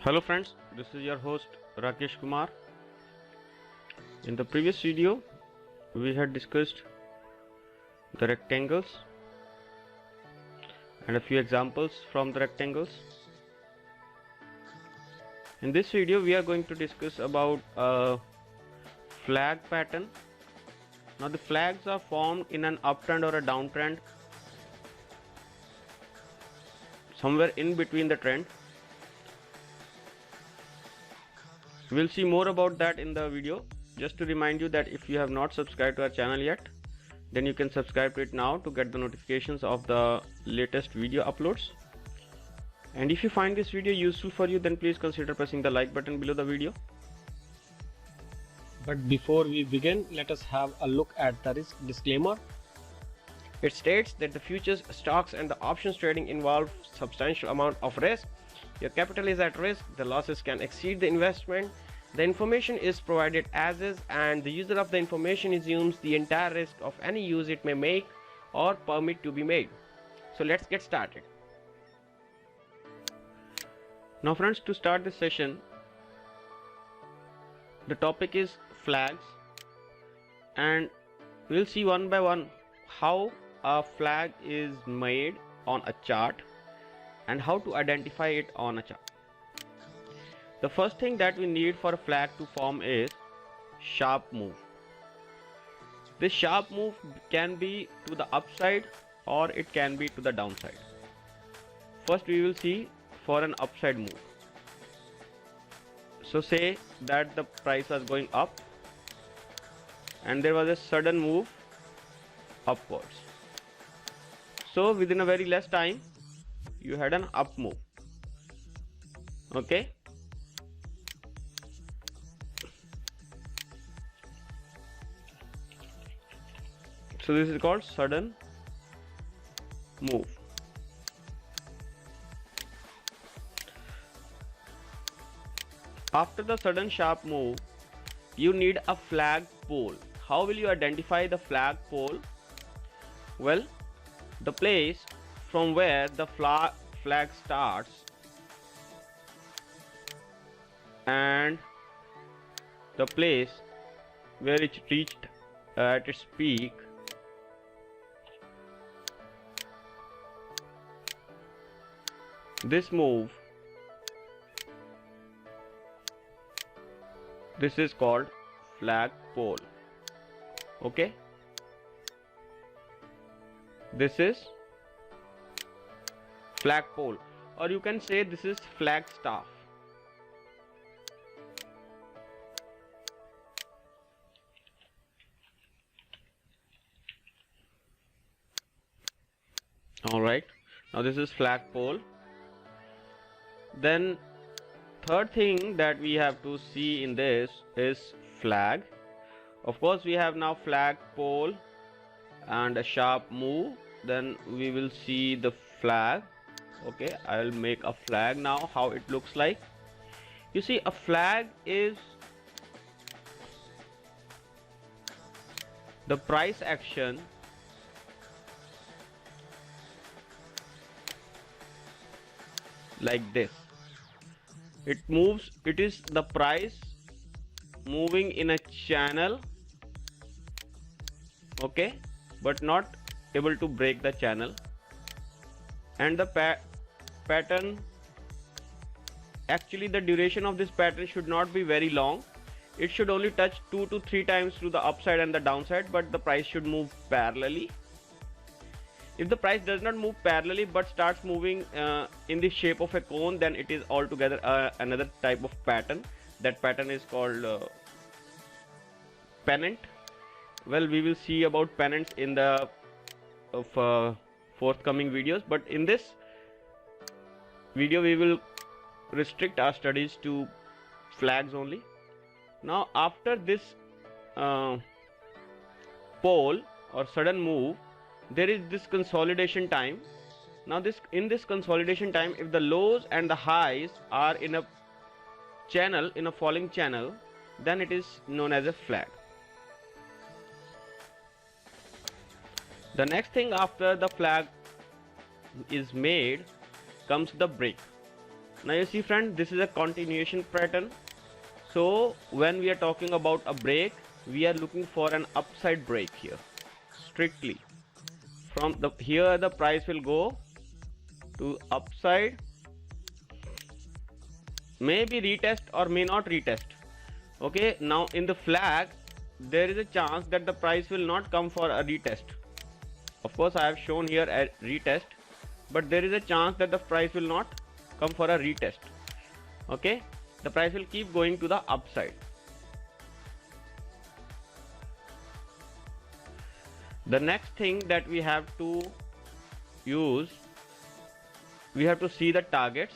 Hello friends, this is your host Rakesh Kumar. In the previous video, we had discussed the rectangles and a few examples from the rectangles. In this video, we are going to discuss about a flag pattern. Now the flags are formed in an uptrend or a downtrend, somewhere in between the trend. We'll see more about that in the video. Just to remind you that if you have not subscribed to our channel yet, then you can subscribe to it now to get the notifications of the latest video uploads. And if you find this video useful for you, then please consider pressing the like button below the video. But before we begin, let us have a look at the risk disclaimer. It states that the futures, stocks and the options trading involve substantial amount of risk. Your capital is at risk, the losses can exceed the investment. The information is provided as is, and the user of the information assumes the entire risk of any use it may make or permit to be made. So let's get started. Now friends, to start this session, the topic is flags, and we'll see one by one how a flag is made on a chart and how to identify it on a chart. The first thing that we need for a flag to form is sharp move. This sharp move can be to the upside or it can be to the downside. First we will see for an upside move. So say that the price was going up and there was a sudden move upwards. So within a very less time you had an up move. Okay. So this is called sudden move. After the sudden sharp move, you need a flag pole. How will you identify the flag pole? Well, the place from where the flag starts and the place where it reached at its peak, this move, this is called flag pole. Okay, this is flag pole, or you can say this is flag staff. All right, now this is flag pole. Then third thing that we have to see in this is flag. Of course we have now flag pole and a sharp move. Then we will see the flag. Okay, I will make a flag now, how it looks like. You see, a flag is the price action like this. It moves, it is the price moving in a channel, okay, but not able to break the channel. And the pattern, actually the duration of this pattern should not be very long. It should only touch 2 to 3 times to the upside and the downside, but the price should move parallelly. If the price does not move parallelly but starts moving in the shape of a cone, then it is altogether another type of pattern. That pattern is called pennant. Well, we will see about pennants in the forthcoming videos, but in this video we will restrict our studies to flags only. Now after this pole or sudden move, there is this consolidation time. Now in this consolidation time, if the lows and the highs are in a channel, in a falling channel, then it is known as a flag. The next thing after the flag is made comes the break. Now you see friend, this is a continuation pattern. So when we are talking about a break, we are looking for an upside break here. Strictly from the here the price will go to upside, maybe retest or may not retest. Okay, now in the flag there is a chance that the price will not come for a retest. Of course I have shown here a retest, but there is a chance that the price will not come for a retest. Okay, the price will keep going to the upside. The next thing that we have to use, we have to see the targets.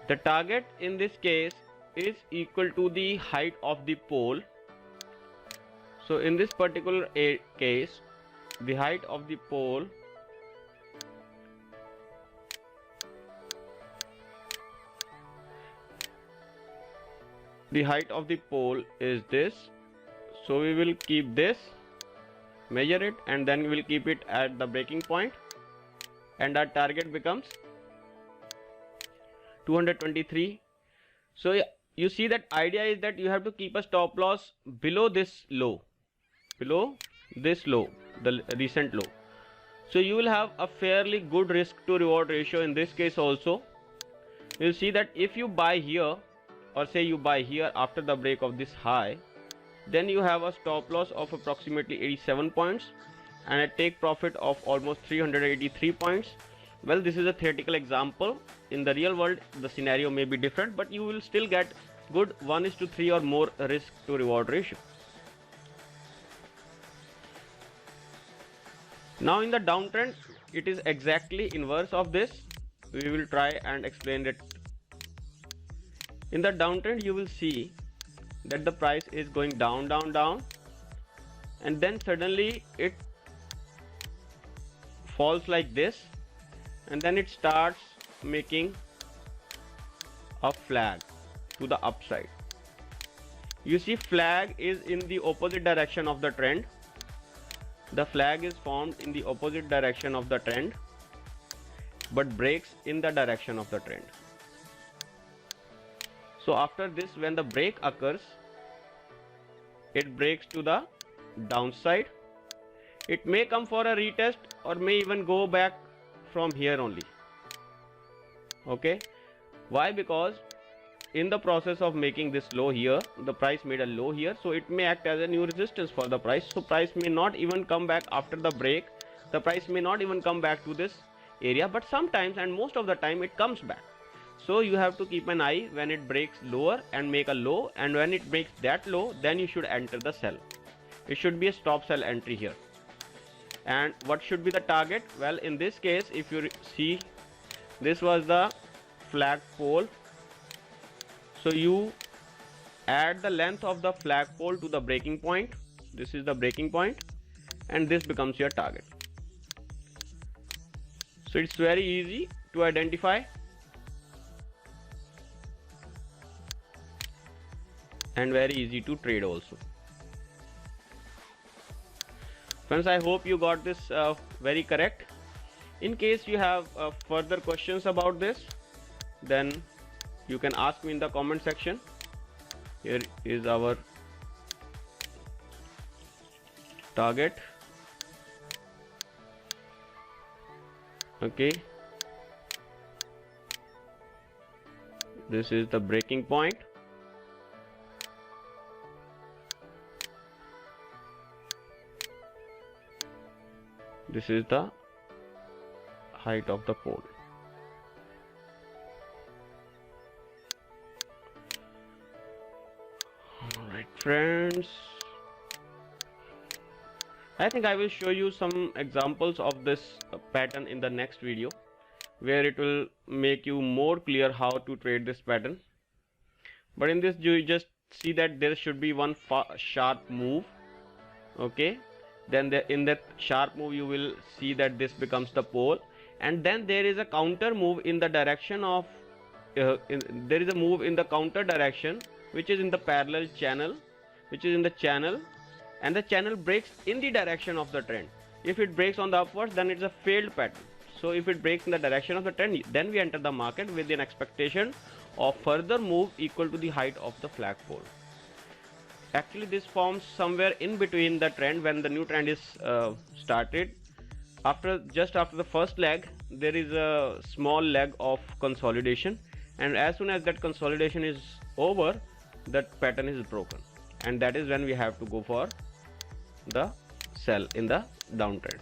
The target in this case is equal to the height of the pole. So in this particular case, the height of the pole is this. So we will keep this, measure it, and then we will keep it at the breaking point, and our target becomes 223. So you see that idea is that you have to keep a stop loss below this low, the recent low. So you will have a fairly good risk to reward ratio in this case also. You'll see that if you buy here, or say you buy here after the break of this high, then you have a stop loss of approximately 87 points and a take profit of almost 383 points. Well, this is a theoretical example. In the real world the scenario may be different, but you will still get good 1:3 or more risk to reward ratio. Now in the downtrend it is exactly inverse of this. We will try and explain it. In the downtrend you will see that the price is going down, and then suddenly it falls like this, and then it starts making a flag to the upside. You see, flag is in the opposite direction of the trend. The flag is formed in the opposite direction of the trend, but breaks in the direction of the trend. So after this, when the break occurs, it breaks to the downside. It may come for a retest or may even go back from here only. Okay, why? Because in the process of making this low here, the price made a low here, so it may act as a new resistance for the price. So price may not even come back after the break. The price may not even come back to this area, but sometimes and most of the time it comes back. So you have to keep an eye when it breaks lower and make a low, and when it breaks that low, then you should enter the sell. It should be a stop sell entry here. And what should be the target? Well, in this case, if you see, this was the flagpole. So you add the length of the flagpole to the breaking point. This is the breaking point, and this becomes your target. So it's very easy to identify and very easy to trade also. Friends, I hope you got this very correct. In case you have further questions about this, then you can ask me in the comment section. Here is our target. Okay, this is the breaking point. This is the height of the pole. Alright friends, I think I will show you some examples of this pattern in the next video, where it will make you more clear how to trade this pattern. But in this you just see that there should be one sharp move. Okay, then in that sharp move you will see that this becomes the pole, and then there is a counter move in the direction of there is a move in the counter direction, which is in the parallel channel, and the channel breaks in the direction of the trend. If it breaks on the upwards, then it's a failed pattern. So if it breaks in the direction of the trend, then we enter the market with an expectation of further move equal to the height of the flagpole. Actually, this forms somewhere in between the trend when the new trend is started. Just after the first leg, there is a small leg of consolidation, and as soon as that consolidation is over, that pattern is broken, and that is when we have to go for the sell in the downtrend.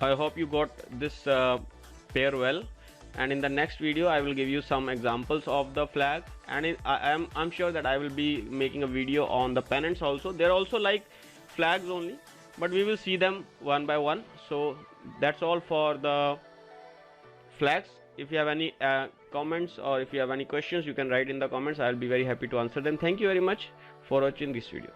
I hope you got this pair well, and in the next video I will give you some examples of the flag, and I'm sure that I will be making a video on the pennants also. They're also like flags only, but we will see them one by one. So that's all for the flags. If you have any comments or if you have any questions, you can write in the comments. I'll be very happy to answer them. Thank you very much for watching this video.